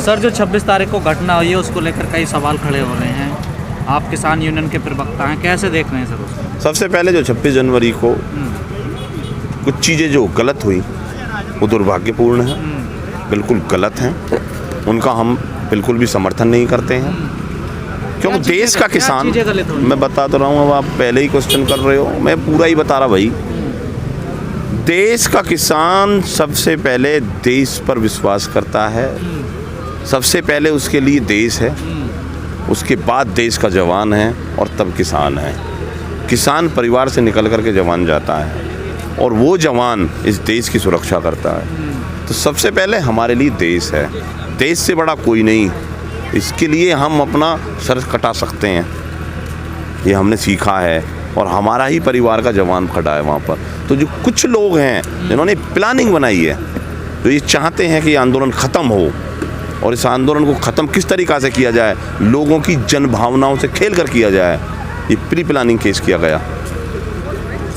Sir, जो 26 तारीख को घटना हुई है उसको लेकर कई सवाल खड़े हो रहे हैं। आप किसान यूनियन के प्रवक्ता हैं, कैसे देख रहे हैं सर उसको? सबसे पहले जो 26 जनवरी को कुछ चीज़ें जो गलत हुई वो दुर्भाग्यपूर्ण है, बिल्कुल गलत हैं। उनका हम बिल्कुल भी समर्थन नहीं करते हैं, क्योंकि देश का किसान, मैं बता तो रहा हूँ, अब आप पहले ही क्वेश्चन कर रहे हो, मैं पूरा ही बता रहा भाई। देश का किसान सबसे पहले देश पर विश्वास करता है, सबसे पहले उसके लिए देश है, उसके बाद देश का जवान है और तब किसान है। किसान परिवार से निकल कर के जवान जाता है और वो जवान इस देश की सुरक्षा करता है। तो सबसे पहले हमारे लिए देश है, देश से बड़ा कोई नहीं। इसके लिए हम अपना सर कटा सकते हैं, ये हमने सीखा है, और हमारा ही परिवार का जवान खड़ा है वहाँ पर। तो जो कुछ लोग हैं जिन्होंने प्लानिंग बनाई है, तो ये चाहते हैं कि ये आंदोलन ख़त्म हो, और इस आंदोलन को ख़त्म किस तरीक़ा से किया जाए, लोगों की जन भावनाओं से खेल कर किया जाए, ये प्री प्लानिंग केस किया गया।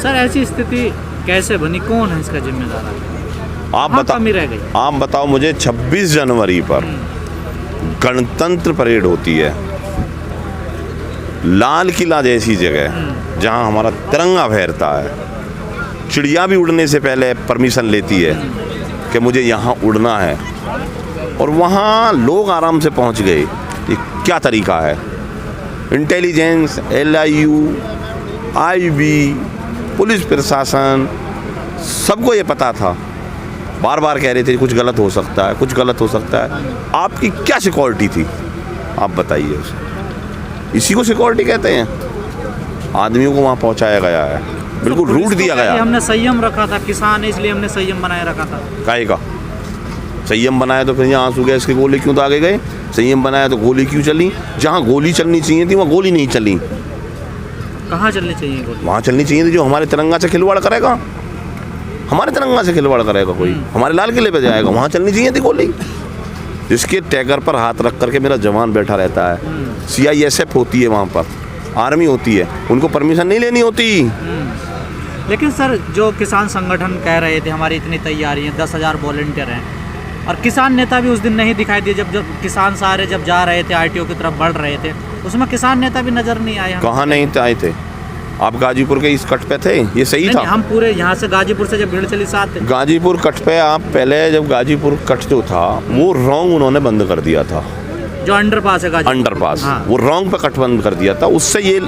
सर, ऐसी स्थिति कैसे बनी, कौन है इसका जिम्मेदार? आप बताओ मुझे, 26 जनवरी पर गणतंत्र परेड होती है, लाल किला जैसी जगह जहां हमारा तिरंगा फहरता है, चिड़िया भी उड़ने से पहले परमिशन लेती है कि मुझे यहाँ उड़ना है, और वहाँ लोग आराम से पहुँच गए। ये क्या तरीका है? इंटेलिजेंस, LIU, IB, पुलिस प्रशासन, सबको ये पता था, बार बार कह रहे थे कुछ गलत हो सकता है, कुछ गलत हो सकता है। आपकी क्या सिक्योरिटी थी, आप बताइए उसे। इसी को सिक्योरिटी कहते हैं। आदमियों को वहाँ पहुँचाया गया है, बिल्कुल रूट दिया गया। हमने संयम रखा था, किसान है इसलिए हमने संयम बनाए रखा था। काहे का संयम बनाया? तो फिर यहाँ आंसू गैस की गोली क्यों तो आगे गए? संयम बनाया तो गोली क्यों चली? जहाँ गोली चलनी चाहिए थी वहाँ गोली नहीं चली। कहाँ चलनी चाहिए गोली? वहाँ चलनी चाहिए थी। जो हमारे तिरंगा से खिलवाड़ करेगा, हमारे तिरंगा से खिलवाड़ करेगा, कोई हमारे लाल किले पे जाएगा, वहाँ चलनी चाहिए थी गोली। जिसके टैगर पर हाथ रख करके मेरा जवान बैठा रहता है, CISF होती है वहाँ पर, आर्मी होती है, उनको परमिशन नहीं लेनी होती। लेकिन सर, जो किसान संगठन कह रहे थे हमारी इतनी तैयारी है, 10,000 वॉलंटियर हैं, और किसान नेता भी उस दिन नहीं दिखाई दिए। जब किसान सारे जब जा रहे थे, ITO की तरफ बढ़ रहे थे, उसमें किसान नेता भी नजर नहीं आए। कहाँ नहीं आए थे? आप गाजीपुर के इस कट पे थे, ये सही था। हम पूरे यहाँ से गाजीपुर से जब भीड़ चली साथ थे। गाजीपुर कट पे आप पहले, जब गाजीपुर कट जो था वो रॉन्ग उन्होंने बंद कर दिया था, जो अंडरपास है गाजीपुर, अंडरपास, हाँ। वो रॉन्ग पे कट बंद कर दिया था। उससे ये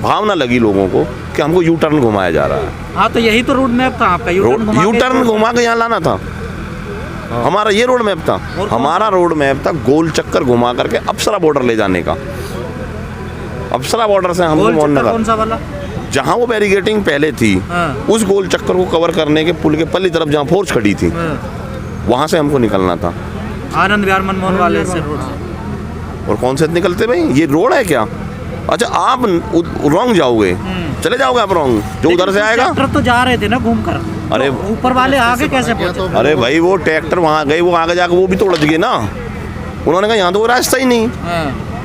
भावना लगी लोगों को कि हमको यू टर्न घुमाया जा रहा है। हाँ, तो यही तो रोड मैप था आपका, यू टर्न घुमा के यहाँ लाना था। हमारा ये रोड मैप था, हमारा रोड मैप था गोल चक्कर घुमा करके अप्सरा बॉर्डर ले जाने का। अप्सरा बॉर्डर से हम कौन सा वाला? जहाँ वो बैरिगेटिंग पहले थी, उस गोल चक्कर को कवर करने के पुल के पल्ली तरफ जहाँ फोर्स खड़ी थी, वहाँ से हमको निकलना था, आनंद विहार मनमोहन वाले से रोड से। और कौन से निकलते भाई? ये रोड है क्या? अच्छा, आप रॉन्ग जाओगे, चले जाओगे आप रॉन्ग, जो उधर से आएगा। ट्रैक्टर तो जा रहे थे ना घूम कर, अरे तो ऊपर वाले आगे कैसे पहुंचे? अरे भाई, वो ट्रैक्टर वहाँ गए, वो आगे जाकर वो भी तो उलझ गए ना। उन्होंने कहा यहाँ तो वो रास्ता ही नहीं,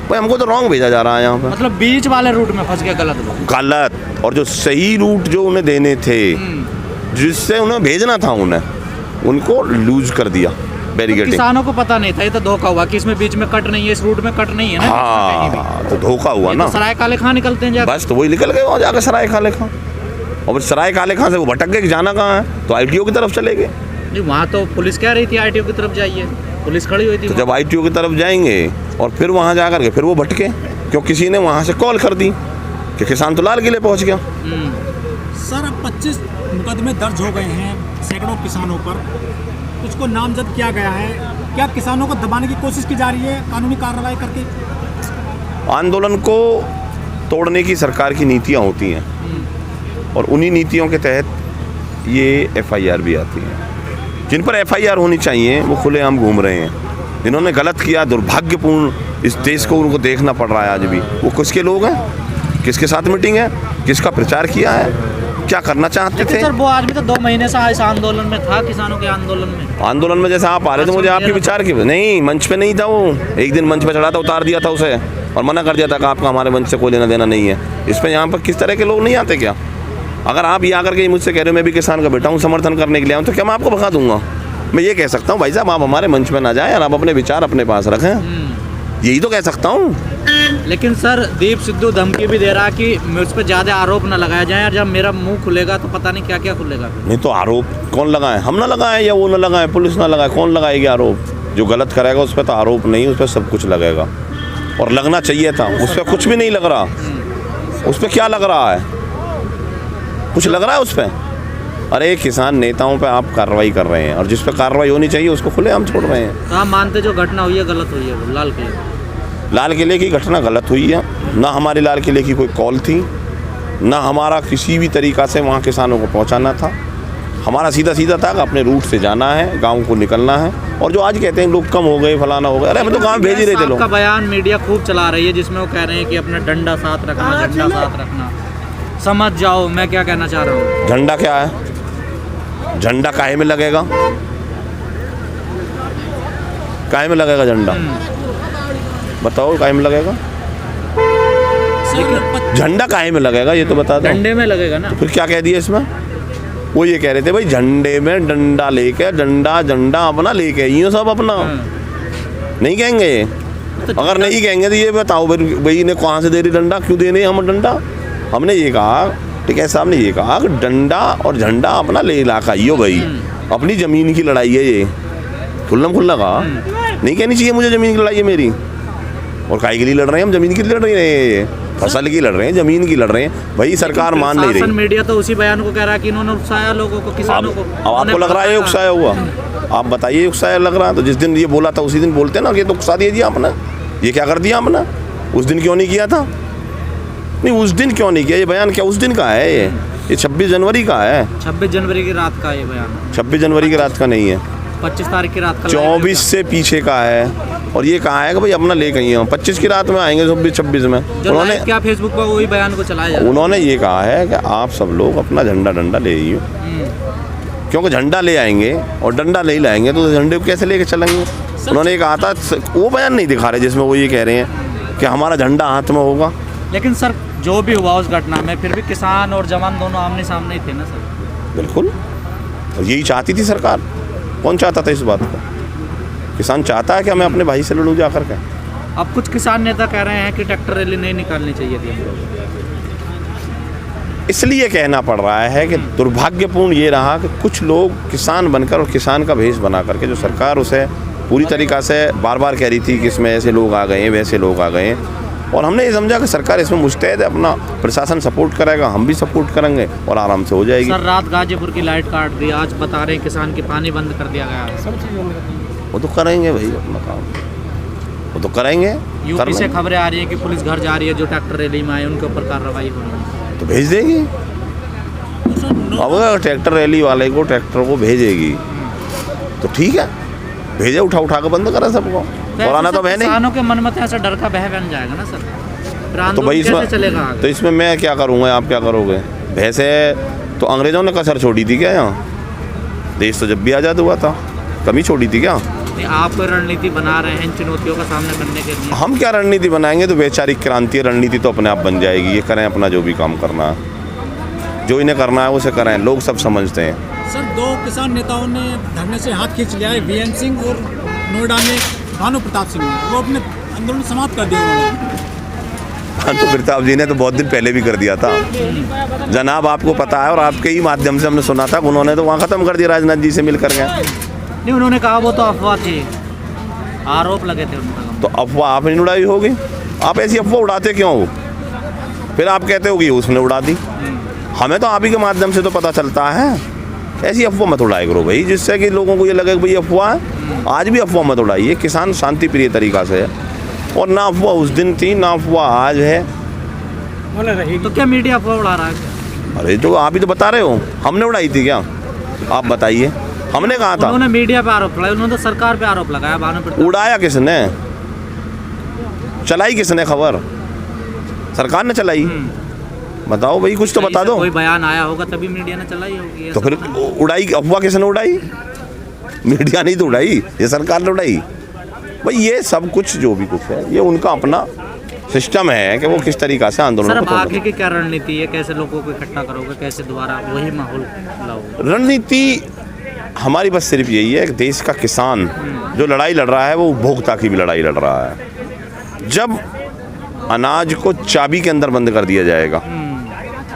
भाई हमको तो रॉन्ग भेजा जा रहा है यहाँ पर। मतलब बीच वाले रूट में फंस गया, गलत। और जो सही रूट जो उन्हें देने थे, जिससे उन्हें भेजना था उन्हें, उनको लूज कर दिया बैरिकेडिंग। किसानों को पता नहीं था, ये तो धोखा हुआ कि इसमें बीच में कट नहीं है, इस रूट में कट नहीं है ना। हाँ, तो धोखा हुआ ना। सराय काले खां निकलते हैं बस, तो वही निकल गए वहाँ जाकर सराय काले खां, और सराय काले खां से वो भटक गए कि जाना कहाँ है, तो ITO की तरफ चले गए। नहीं, वहाँ तो पुलिस कह रही थी ITO की तरफ जाइए, पुलिस खड़ी हुई थी। तो जब ITO की तरफ जाएंगे और फिर वहाँ जा करके फिर वो भटके, क्यों किसी ने वहाँ से कॉल कर दी कि किसान तो लाल किले पहुँच गया। सर, अब 25 मुकदमे दर्ज हो गए हैं सैकड़ों किसानों पर, उसको नामजद किया गया है। क्या किसानों को दबाने की कोशिश की जा रही है कानूनी कार्रवाई करके? आंदोलन को तोड़ने की सरकार की नीतियाँ होती हैं, और उन्हीं नीतियों के तहत ये FIR भी आती है। जिन पर FIR होनी चाहिए वो खुलेआम घूम रहे हैं। जिन्होंने गलत किया, दुर्भाग्यपूर्ण, इस देश को उनको देखना पड़ रहा है आज भी। वो किसके लोग हैं, किसके साथ मीटिंग है, किसका प्रचार किया है, क्या करना चाहते थे? सर, वो आदमी तो 2 महीने से इस आंदोलन में था, किसानों के आंदोलन में जैसे आप आ रहे थे, मुझे आपके विचार की नहीं, मंच पे नहीं था वो। एक दिन मंच पे चढ़ा था, उतार दिया था उसे और मना कर दिया था कि आपका हमारे मंच से कोई लेना देना नहीं है। इस पर यहाँ पर किस तरह के लोग नहीं आते क्या? अगर आप ये आकर के मुझसे कह रहे हो मैं भी किसान का बेटा हूँ, समर्थन करने के लिए आऊँ, तो क्या मैं आपको भगा दूंगा? मैं ये कह सकता हूँ भाई साहब आप हमारे मंच में ना जाएं और आप अपने विचार अपने पास रखें, यही तो कह सकता हूँ। लेकिन सर दीप सिद्धू धमकी भी दे रहा है कि मुझ पर ज़्यादा आरोप ना लगाया जाए, और जब मेरा मुंह खुलेगा तो पता नहीं क्या क्या खुलेगा। नहीं तो आरोप कौन लगाए, हम ना लगाएं या वो ना लगाए, पुलिस ना लगाए, कौन लगाएगी आरोप? जो गलत करेगा उस पर तो आरोप नहीं, उस पर सब कुछ लगेगा, और लगना चाहिए था। उस पर कुछ भी नहीं लग रहा, उस पर क्या लग रहा है? कुछ लग रहा है उस पर? अरे किसान नेताओं पे आप कार्रवाई कर रहे हैं, और जिस पे कार्रवाई होनी चाहिए उसको खुले हम छोड़ रहे हैं। तो आप मानते जो घटना हुई है गलत हुई है? वो लाल किले की घटना गलत हुई है, ना हमारे लाल किले की कोई कॉल थी, ना हमारा किसी भी तरीक़ा से वहाँ किसानों को पहुँचाना था। हमारा सीधा सीधा था कि अपने रूट से जाना है, गाँव को निकलना है। और जो आज कहते हैं लोग कम हो गए, फलाना हो गया, अरे हम तो गाँव भेज ही रहे थे लोग। का बयान मीडिया खूब चला रही है जिसमें वो कह रहे हैं कि अपना डंडा साथ रखना, झंडा साथ रखना। समझ जाओ मैं क्या कहना चाह रहा हूँ। झंडा क्या है? झंडा काहे में लगेगा? काहे में लगेगा झंडा? बताओ काहे में लगेगा? झंडा काहे में लगेगा ये तो बता दो। डंडे में लगेगा ना। फिर क्या कह दिया इसमें? वो ये कह रहे थे भाई झंडे में डंडा लेके, झंडा अपना लेके, ये सब अपना नहीं कहेंगे। अगर नहीं कहेंगे तो ये बताओ भाई इन्हें कहाँ से दे रही डंडा, क्यों देने हम डंडा? हमने ये कहा, ठीक है साहब ने ये कहा कि डंडा और झंडा अपना ले इलाका ही हो भाई, अपनी ज़मीन की लड़ाई है ये, खुल्लम खुल्ला कहा। नहीं कहनी चाहिए मुझे ज़मीन की लड़ाई है मेरी, और काहे के लिए लड़ रहे हैं हम? ज़मीन की लड़ रहे हैं, फसल की लड़ रहे हैं, ज़मीन की लड़ रहे हैं भाई। सरकार मान नहीं रही। मीडिया तो उसी बयान को कह रहा है कि इन्होंने उकसाया लोगों को, किसानों को। अब आपको लग रहा है ये उकसाया हुआ? आप बताइए उकसाया लग रहा है तो जिस दिन ये बोला था उसी दिन बोलते ना कि ये तो उकसा दिया आपने, ये क्या कर दिया आपने? उस दिन क्यों नहीं किया था? नहीं उस दिन क्यों नहीं किया? ये बयान क्या उस दिन का है? ये 26 जनवरी का है। 26 जनवरी की रात का ये बयान। 26 जनवरी की रात का नहीं है, 25 तारीख की रात का। 24 से पीछे का है। और ये कहा है कि भाई अपना ले गई हम 25 की रात में आएंगे, 26 में। उन्होंने क्या फेसबुक पर वही बयान को चलाया? उन्होंने ये कहा है कि आप सब लोग अपना झंडा डंडा ले आइए, क्योंकि झंडा ले आएंगे और डंडा नहीं लाएंगे तो झंडे को कैसे लेके चलेंगे? उन्होंने ये कहा था, वो बयान नहीं दिखा रहे जिसमें वो ये कह रहे हैं कि हमारा झंडा हाथ में होगा। लेकिन सर जो भी हुआ उस घटना में फिर भी किसान और जवान दोनों आमने सामने ही थे ना सर। बिल्कुल, और यही चाहती थी सरकार। कौन चाहता था इस बात को? किसान चाहता है कि मैं अपने भाई से लड़ूं जा कर के। अब कुछ किसान नेता कह रहे हैं कि ट्रैक्टर रैली नहीं निकालनी चाहिए थी हम लोग। इसलिए कहना पड़ रहा है कि दुर्भाग्यपूर्ण ये रहा कि कुछ लोग किसान बनकर और किसान का भेष बना करके, जो सरकार उसे पूरी तरीक़ा से बार बार कह रही थी कि इसमें ऐसे लोग आ गए हैं, वैसे लोग आ गए हैं, और हमने ये समझा कि सरकार इसमें मुस्तैद है, अपना प्रशासन सपोर्ट करेगा, हम भी सपोर्ट करेंगे और आराम से हो जाएगी। सर रात गाजीपुर की लाइट काट दी, आज बता रहे हैं किसान की पानी बंद कर दिया गया है। सब चीज़ बंद कर दी। वो तो करेंगे भाई अपना काम, वो तो करेंगे। यूपी से खबरें आ रही है कि पुलिस घर जा रही है जो ट्रैक्टर रैली में आए उनके ऊपर कार्रवाई हो रही है, तो भेज देगी। अब अगर ट्रैक्टर रैली वाले को ट्रैक्टर को भेजेगी तो ठीक है, भेजे, उठा के बंद करा सबको, और आना तो है नहीं। किसानों के मन में तो ऐसा डर का भय बन जाएगा ना सर, तो भाई इसमें चलेगा। तो इसमें मैं क्या करूँगा, आप क्या करोगे? भैंसे तो अंग्रेज़ों ने कसर छोड़ी थी क्या यहाँ? देश तो जब भी आज़ाद हुआ था, कमी छोड़ी थी क्या? आप कोई रणनीति बना रहे हैं इन चुनौतियों का सामना करने के लिए? हम क्या रणनीति बनाएंगे? तो वैचारिक क्रांति रणनीति तो अपने आप बन जाएगी। ये करें अपना जो भी काम करना है, जो इन्हें करना है उसे करें, लोग सब समझते हैं। सर 2 किसान नेताओं ने धरने से हाथ खींच लिया है, वीएन सिंह और नोएडा में भानु प्रताप सिंह ने, वो अपने आंदोलन समाप्त कर दिया उन्होंने। भानु प्रताप जी ने तो बहुत दिन पहले भी कर दिया था जनाब, आपको पता है, और आपके ही माध्यम से हमने सुना था कि उन्होंने तो वहाँ ख़त्म कर दिया राजनाथ जी से मिल कर गए। नहीं, उन्होंने कहा वो तो अफवाह थी, आरोप लगे थे उनका। तो अफवाह आपने उड़ाई होगी? आप ऐसी अफवाह उड़ाते क्यों हो? फिर आप कहते हो कि उसने उड़ा दी। हमें तो आप ही के माध्यम से तो पता चलता है। ऐसी अफवाह मत उड़ाया करो भाई, जिससे कि लोगों को ये लगे कि भाई अफवाह है। आज भी अफवाह मत उड़ाइए, किसान शांति प्रिय तरीक़ा से है, और ना अफवाह उस दिन थी ना अफवाह आज है। तो क्या मीडिया अफवाह उड़ा रहा है? अरे तो आप ही तो बता रहे हो, हमने उड़ाई थी क्या? आप बताइए, हमने कहा था? उन्होंने मीडिया पे आरोप लगाया, उन्होंने तो सरकार पे आरोप लगाया। भानु प्रताप उड़ाया किसने? चलाई किसने खबर? सरकार ने चलाई। बताओ भाई, कुछ तो बता दो। कोई बयान आया होगा तभी मीडिया ने चलाई होगी। तो फिर उड़ाई अफवाह किसने उड़ाई? मीडिया नहीं तो उड़ाई, ये सरकार ने उड़ाई। भाई ये सब कुछ जो भी कुछ है, ये उनका अपना सिस्टम है कि वो किस तरीक़ा से आंदोलन। सर अब आगे की क्या रणनीति है? कैसे लोगों को इकट्ठा करोगे, कैसे दोबारा वही माहौल लाओगे? रणनीति हमारी बस सिर्फ यही है कि देश का किसान जो लड़ाई लड़ रहा है वो उपभोक्ता की भी लड़ाई लड़ रहा है। जब अनाज को चाबी के अंदर बंद कर दिया जाएगा,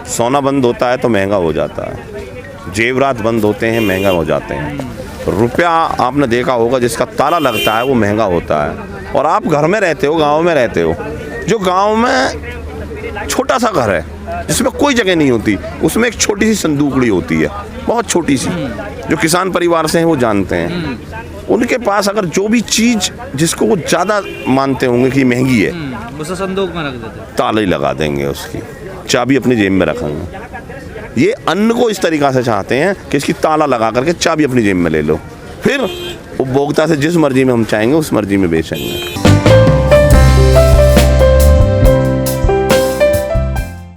सोना बंद होता है तो महंगा हो जाता है, जेवरात बंद होते हैं महंगा हो जाते हैं, रुपया आपने देखा होगा जिसका ताला लगता है वो महंगा होता है। और आप घर में रहते हो, गांव में रहते हो, जो गांव में छोटा सा घर है जिसमें कोई जगह नहीं होती, उसमें एक छोटी सी संदूकड़ी होती है, बहुत छोटी सी, जो किसान परिवार से हैं वो जानते हैं। उनके पास अगर जो भी चीज़ जिसको वो ज़्यादा मानते होंगे कि महंगी है, उसे संदूक में रख देते, ताला ही लगा देंगे, उसकी चाबी अपनी जेब में रखेंगे। ये अन्न को इस तरीक़ा से चाहते हैं कि इसकी ताला लगा करके चाबी अपनी जेब में ले लो, फिर उपभोक्ता से जिस मर्जी में हम चाहेंगे उस मर्जी में बेचेंगे।